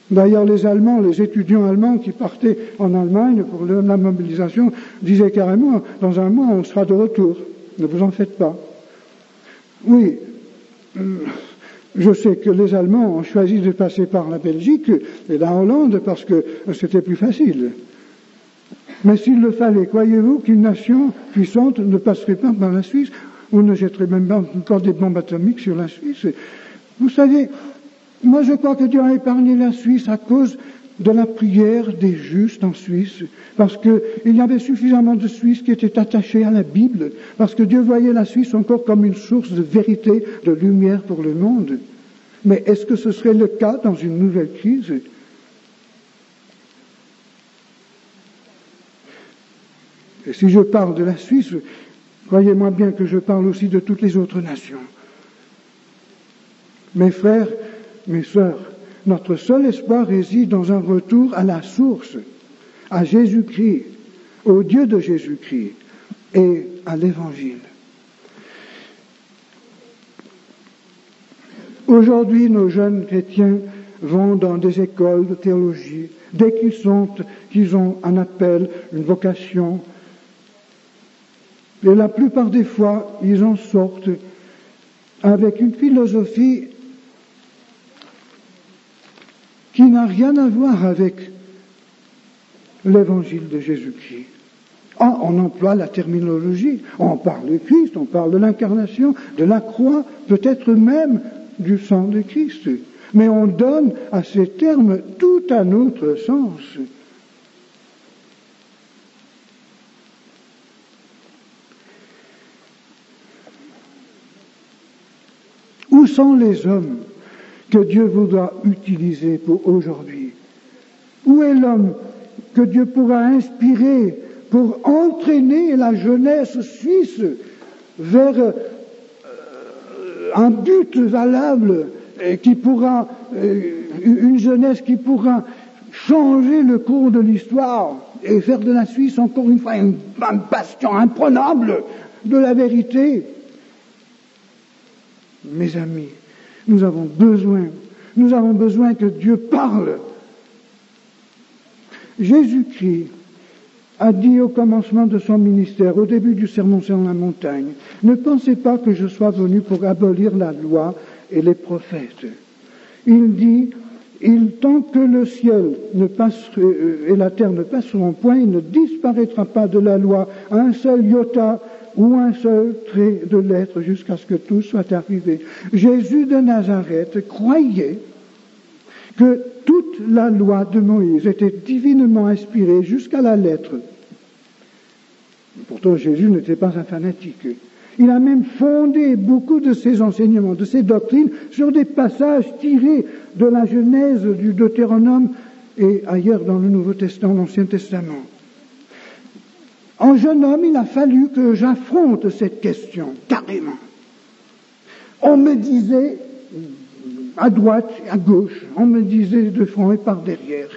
D'ailleurs, les Allemands, les étudiants allemands qui partaient en Allemagne pour la mobilisation disaient carrément, dans un mois on sera de retour. Ne vous en faites pas. Oui. Je sais que les Allemands ont choisi de passer par la Belgique et la Hollande parce que c'était plus facile. Mais s'il le fallait, croyez-vous qu'une nation puissante ne passerait pas par la Suisse ou ne jetterait même pas encore des bombes atomiques sur la Suisse? Vous savez, moi je crois que Dieu a épargné la Suisse à cause de la prière des justes en Suisse, parce qu'il y avait suffisamment de Suisses qui étaient attachés à la Bible, parce que Dieu voyait la Suisse encore comme une source de vérité, de lumière pour le monde. Mais est-ce que ce serait le cas dans une nouvelle crise? Et si je parle de la Suisse, croyez-moi bien que je parle aussi de toutes les autres nations. Mes frères, mes sœurs, notre seul espoir réside dans un retour à la source, à Jésus-Christ, au Dieu de Jésus-Christ et à l'Évangile. Aujourd'hui, nos jeunes chrétiens vont dans des écoles de théologie. Dès qu'ils ont un appel, une vocation, et la plupart des fois, ils en sortent avec une philosophie qui n'a rien à voir avec l'évangile de Jésus-Christ. On emploie la terminologie, on parle de Christ, on parle de l'incarnation, de la croix, peut-être même du sang de Christ. Mais on donne à ces termes tout un autre sens. Où sont les hommes que Dieu voudra utiliser pour aujourd'hui? Où est l'homme que Dieu pourra inspirer pour entraîner la jeunesse suisse vers un but valable et qui pourra, une jeunesse qui pourra changer le cours de l'histoire et faire de la Suisse encore une fois un bastion imprenable de la vérité. Mes amis, nous avons besoin que Dieu parle. Jésus-Christ a dit au commencement de son ministère, au début du sermon sur la montagne, « Ne pensez pas que je sois venu pour abolir la loi et les prophètes. » Il dit, « Tant que le ciel et la terre ne passeront point, il ne disparaîtra pas de la loi un seul iota ou un seul trait de lettre jusqu'à ce que tout soit arrivé. » Jésus de Nazareth croyait que toute la loi de Moïse était divinement inspirée jusqu'à la lettre. Pourtant, Jésus n'était pas un fanatique. Il a même fondé beaucoup de ses enseignements, de ses doctrines, sur des passages tirés de la Genèse, du Deutéronome et ailleurs dans le Nouveau Testament, l'Ancien Testament. En jeune homme, il a fallu que j'affronte cette question, carrément. On me disait, à droite et à gauche, on me disait de front et par derrière,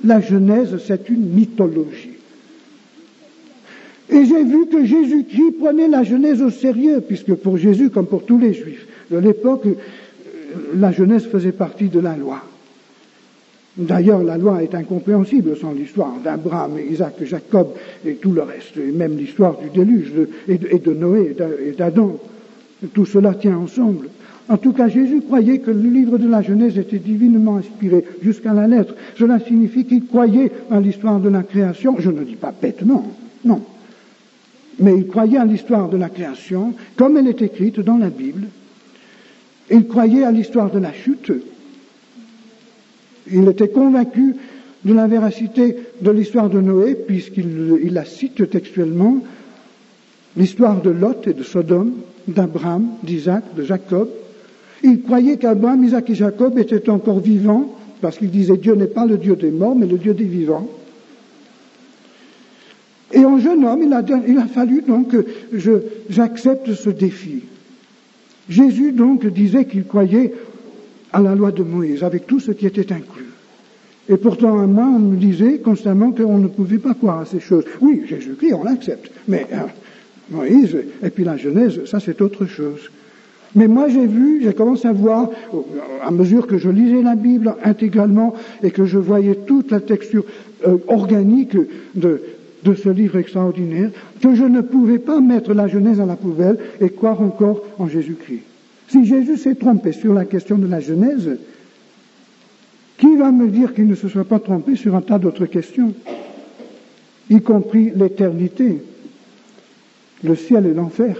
la Genèse, c'est une mythologie. Et j'ai vu que Jésus-Christ prenait la Genèse au sérieux, puisque pour Jésus, comme pour tous les Juifs de l'époque, la Genèse faisait partie de la loi. D'ailleurs, la loi est incompréhensible sans l'histoire d'Abraham, Isaac, Jacob et tout le reste, et même l'histoire du déluge et de Noé et d'Adam. Tout cela tient ensemble. En tout cas, Jésus croyait que le livre de la Genèse était divinement inspiré jusqu'à la lettre. Cela signifie qu'il croyait à l'histoire de la création. Je ne dis pas bêtement, non. Mais il croyait à l'histoire de la création, comme elle est écrite dans la Bible. Il croyait à l'histoire de la chute. Il était convaincu de la véracité de l'histoire de Noé, puisqu'il la cite textuellement, l'histoire de Lot et de Sodome, d'Abraham, d'Isaac, de Jacob. Il croyait qu'Abraham, Isaac et Jacob étaient encore vivants, parce qu'il disait Dieu n'est pas le Dieu des morts, mais le Dieu des vivants. Et en jeune homme, il a fallu donc que j'accepte ce défi. Jésus donc disait qu'il croyait à la loi de Moïse, avec tout ce qui était inclus. Et pourtant, à moi, on me disait constamment qu'on ne pouvait pas croire à ces choses. Oui, Jésus-Christ, on l'accepte, mais Moïse, et puis la Genèse, ça c'est autre chose. Mais moi j'ai commencé à voir, à mesure que je lisais la Bible intégralement et que je voyais toute la texture organique de ce livre extraordinaire, que je ne pouvais pas mettre la Genèse à la poubelle et croire encore en Jésus-Christ. Si Jésus s'est trompé sur la question de la Genèse, qui va me dire qu'il ne se soit pas trompé sur un tas d'autres questions, y compris l'éternité, le ciel et l'enfer?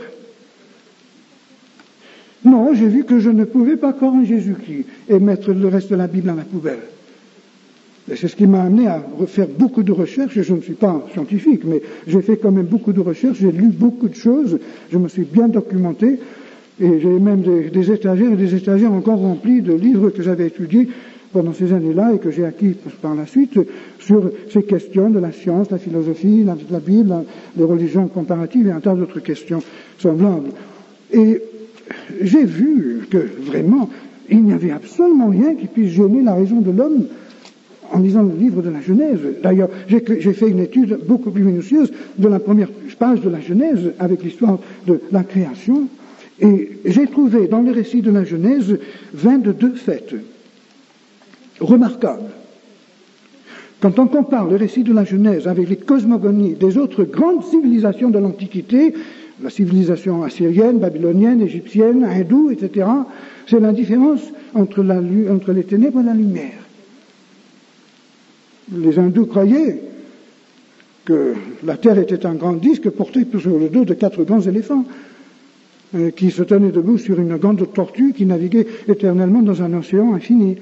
Non, j'ai vu que je ne pouvais pas croire en Jésus-Christ et mettre le reste de la Bible à la poubelle. Et c'est ce qui m'a amené à faire beaucoup de recherches. Je ne suis pas scientifique, mais j'ai fait quand même beaucoup de recherches, j'ai lu beaucoup de choses, je me suis bien documenté, et j'ai même des étagères et des étagères encore remplies de livres que j'avais étudiés pendant ces années-là et que j'ai acquis par la suite sur ces questions de la science, la philosophie, la Bible, les religions comparatives et un tas d'autres questions semblables. Et j'ai vu que vraiment, il n'y avait absolument rien qui puisse gêner la raison de l'homme en lisant le livre de la Genèse. D'ailleurs, j'ai fait une étude beaucoup plus minutieuse de la première page de la Genèse avec l'histoire de la création. Et j'ai trouvé dans les récits de la Genèse 22 faits remarquables. Quand on compare le récit de la Genèse avec les cosmogonies des autres grandes civilisations de l'Antiquité, la civilisation assyrienne, babylonienne, égyptienne, hindoue, etc., c'est la différence entre les ténèbres et la lumière. Les hindous croyaient que la Terre était un grand disque porté sur le dos de 4 grands éléphants qui se tenaient debout sur une grande tortue qui naviguait éternellement dans un océan infini.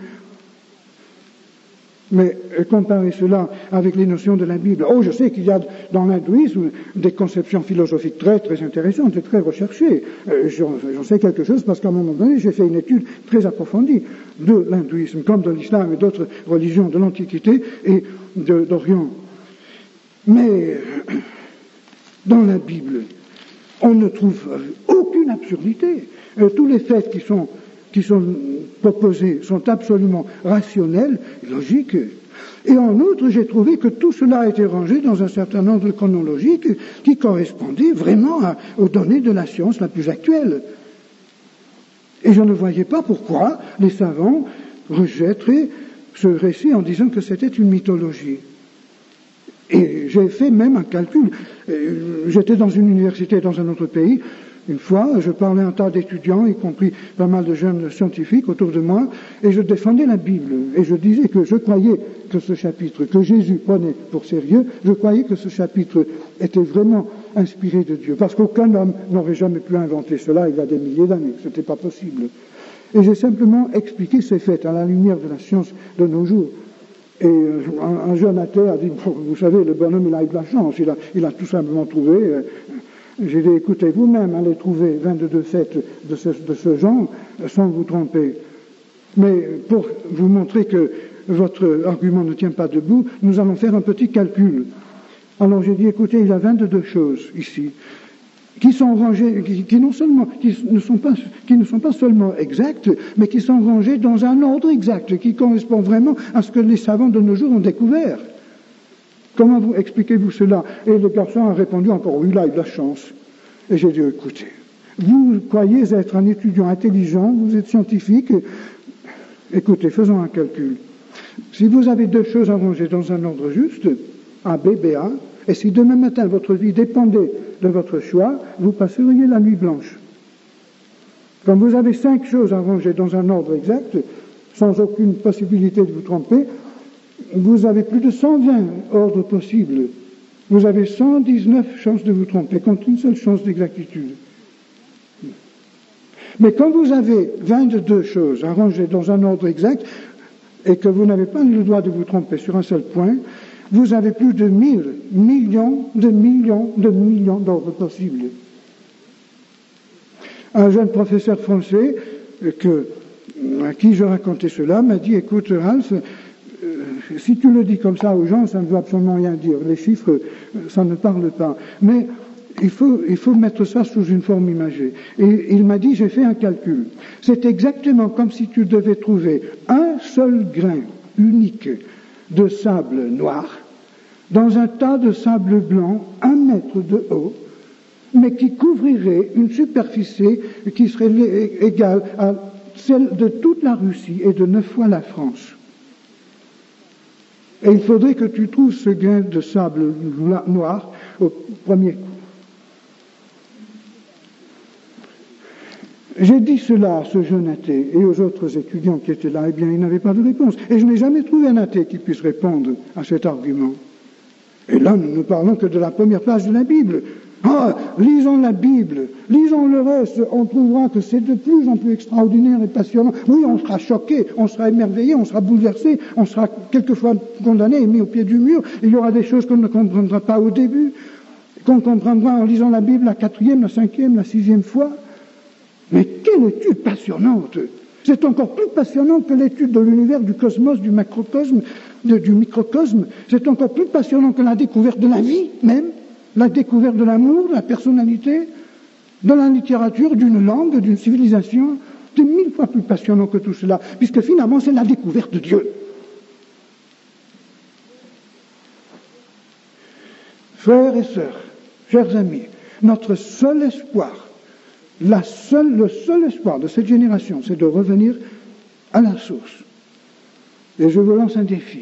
Mais comparer cela avec les notions de la Bible, je sais qu'il y a dans l'hindouisme des conceptions philosophiques très très intéressantes et très recherchées. J'en sais quelque chose parce qu'à un moment donné, j'ai fait une étude très approfondie de l'hindouisme, comme de l'islam et d'autres religions de l'Antiquité et d'Orient. Mais dans la Bible, on ne trouve aucune absurdité. Tous les faits qui sont proposés sont absolument rationnels, logiques. Et en outre, j'ai trouvé que tout cela a été rangé dans un certain ordre chronologique qui correspondait vraiment aux données de la science la plus actuelle. Et je ne voyais pas pourquoi les savants rejetteraient ce récit en disant que c'était une mythologie. Et j'ai fait même un calcul. J'étais dans une université dans un autre pays. Une fois, je parlais à un tas d'étudiants, y compris pas mal de jeunes scientifiques autour de moi, et je défendais la Bible. Et je disais que je croyais que ce chapitre, que Jésus prenait pour sérieux, je croyais que ce chapitre était vraiment inspiré de Dieu. Parce qu'aucun homme n'aurait jamais pu inventer cela il y a des milliers d'années. C'était pas possible. Et j'ai simplement expliqué ces faits à la lumière de la science de nos jours. Et un jeune athée a dit, vous savez, le bonhomme, il a eu de la chance, il a tout simplement trouvé. J'ai dit, écoutez, vous-même allez trouver 22 faits de ce genre sans vous tromper. Mais pour vous montrer que votre argument ne tient pas debout, nous allons faire un petit calcul. Alors j'ai dit, écoutez, il y a 22 choses ici qui sont rangées, qui ne sont pas seulement exactes, mais qui sont rangées dans un ordre exact, qui correspond vraiment à ce que les savants de nos jours ont découvert. Comment expliquez-vous cela? Et le garçon a répondu encore, oui, il a eu de la chance. Et j'ai dit, écoutez, vous croyez être un étudiant intelligent, vous êtes scientifique, écoutez, faisons un calcul. Si vous avez deux choses à ranger dans un ordre juste, A, B, B, A, et si demain matin votre vie dépendait de votre choix, vous passeriez la nuit blanche. Quand vous avez 5 choses à ranger dans un ordre exact, sans aucune possibilité de vous tromper, vous avez plus de 120 ordres possibles. Vous avez 119 chances de vous tromper, contre une seule chance d'exactitude. Mais quand vous avez 22 choses à ranger dans un ordre exact, et que vous n'avez pas le droit de vous tromper sur un seul point, vous avez plus de 1000 millions d'ordres possibles. Un jeune professeur français, à qui je racontais cela, m'a dit, écoute Ralph, si tu le dis comme ça aux gens, ça ne veut absolument rien dire. Les chiffres, ça ne parle pas. Mais il faut mettre ça sous une forme imagée. Et il m'a dit, j'ai fait un calcul. C'est exactement comme si tu devais trouver un seul grain unique de sable noir dans un tas de sable blanc, 1 mètre de haut, mais qui couvrirait une superficie qui serait égale à celle de toute la Russie et de 9 fois la France. Et il faudrait que tu trouves ce grain de sable noir au premier coup. J'ai dit cela à ce jeune athée et aux autres étudiants qui étaient là, eh bien, ils n'avaient pas de réponse. Et je n'ai jamais trouvé un athée qui puisse répondre à cet argument. Et là, nous ne parlons que de la première page de la Bible. Ah, lisons la Bible, lisons le reste, on trouvera que c'est de plus en plus extraordinaire et passionnant. Oui, on sera choqué, on sera émerveillé, on sera bouleversé, on sera quelquefois condamné et mis au pied du mur. Il y aura des choses qu'on ne comprendra pas au début, qu'on comprendra en lisant la Bible la 4e, la 5e, la 6e fois. Mais quelle étude passionnante! C'est encore plus passionnant que l'étude de l'univers, du cosmos, du macrocosme, du microcosme. C'est encore plus passionnant que la découverte de la vie même, la découverte de l'amour, de la personnalité, de la littérature, d'une langue, d'une civilisation. C'est 1000 fois plus passionnant que tout cela, puisque finalement c'est la découverte de Dieu. Frères et sœurs, chers amis, notre seul espoir, le seul espoir de cette génération, c'est de revenir à la source. Et je vous lance un défi.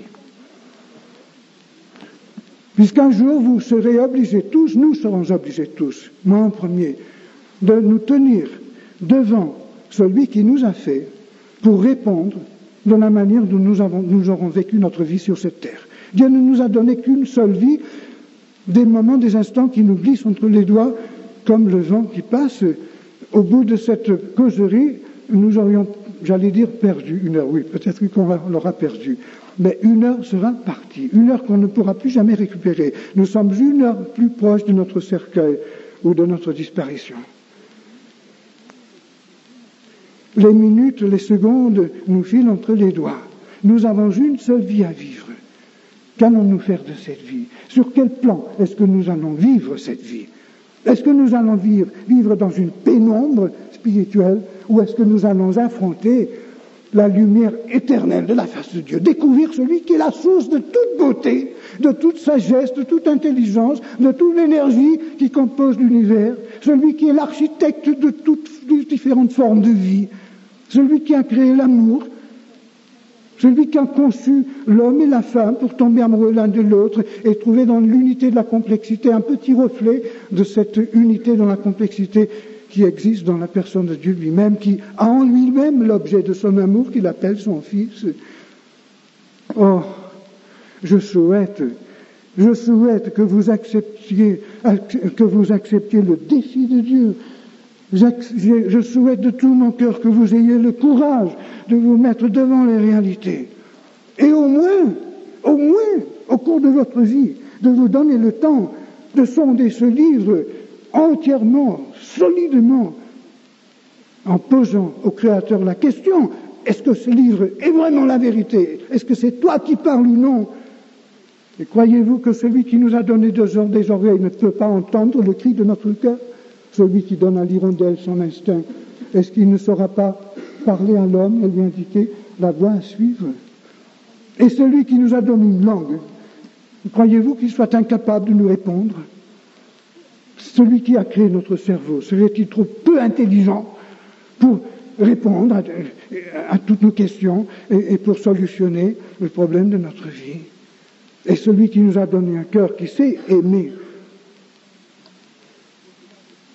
Puisqu'un jour vous serez obligés tous, nous serons obligés tous, moi en premier, de nous tenir devant celui qui nous a fait pour répondre de la manière dont nous aurons vécu notre vie sur cette terre. Dieu ne nous a donné qu'une seule vie, des moments, des instants qui nous glissent entre les doigts comme le vent qui passe. Au bout de cette causerie, nous aurions, j'allais dire, perdu 1 heure. Oui, peut-être qu'on l'aura perdu. Mais 1 heure sera partie, 1 heure qu'on ne pourra plus jamais récupérer. Nous sommes 1 heure plus proche de notre cercueil ou de notre disparition. Les minutes, les secondes nous filent entre les doigts. Nous avons une seule vie à vivre. Qu'allons-nous faire de cette vie? Sur quel plan est-ce que nous allons vivre cette vie? Est-ce que nous allons vivre dans une pénombre spirituelle ou est-ce que nous allons affronter la lumière éternelle de la face de Dieu, découvrir celui qui est la source de toute beauté, de toute sagesse, de toute intelligence, de toute l'énergie qui compose l'univers, celui qui est l'architecte de toutes différentes formes de vie, celui qui a créé l'amour, celui qui a conçu l'homme et la femme pour tomber amoureux l'un de l'autre et trouver dans l'unité de la complexité un petit reflet de cette unité dans la complexité qui existe dans la personne de Dieu lui-même, qui a en lui-même l'objet de son amour, qu'il appelle son Fils. Oh, je souhaite que vous acceptiez le défi de Dieu. Je souhaite de tout mon cœur que vous ayez le courage de vous mettre devant les réalités. Et au moins, au cours de votre vie, de vous donner le temps de sonder ce livre entièrement, solidement, en posant au Créateur la question, est-ce que ce livre est vraiment la vérité? Est-ce que c'est toi qui parles ou non? Et croyez-vous que celui qui nous a donné des oreilles ne peut pas entendre le cri de notre cœur? Celui qui donne à l'hirondelle son instinct, est-ce qu'il ne saura pas parler à l'homme et lui indiquer la voie à suivre? Et celui qui nous a donné une langue, croyez-vous qu'il soit incapable de nous répondre? Celui qui a créé notre cerveau, serait-il trop peu intelligent pour répondre à toutes nos questions et pour solutionner le problème de notre vie? Et celui qui nous a donné un cœur qui sait aimer,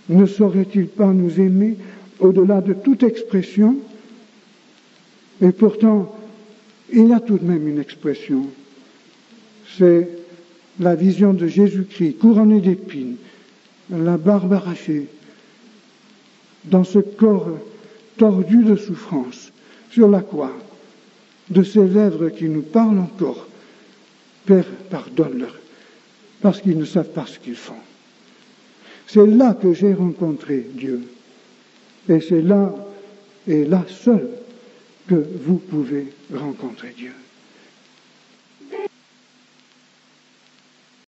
ne saurait-il pas nous aimer au-delà de toute expression? Et pourtant, il y a tout de même une expression. C'est la vision de Jésus-Christ, couronné d'épines, la barbe arrachée, dans ce corps tordu de souffrance, sur la croix, de ces lèvres qui nous parlent encore. Père, pardonne-leur, parce qu'ils ne savent pas ce qu'ils font. C'est là que j'ai rencontré Dieu. Et c'est là, et là seul, que vous pouvez rencontrer Dieu.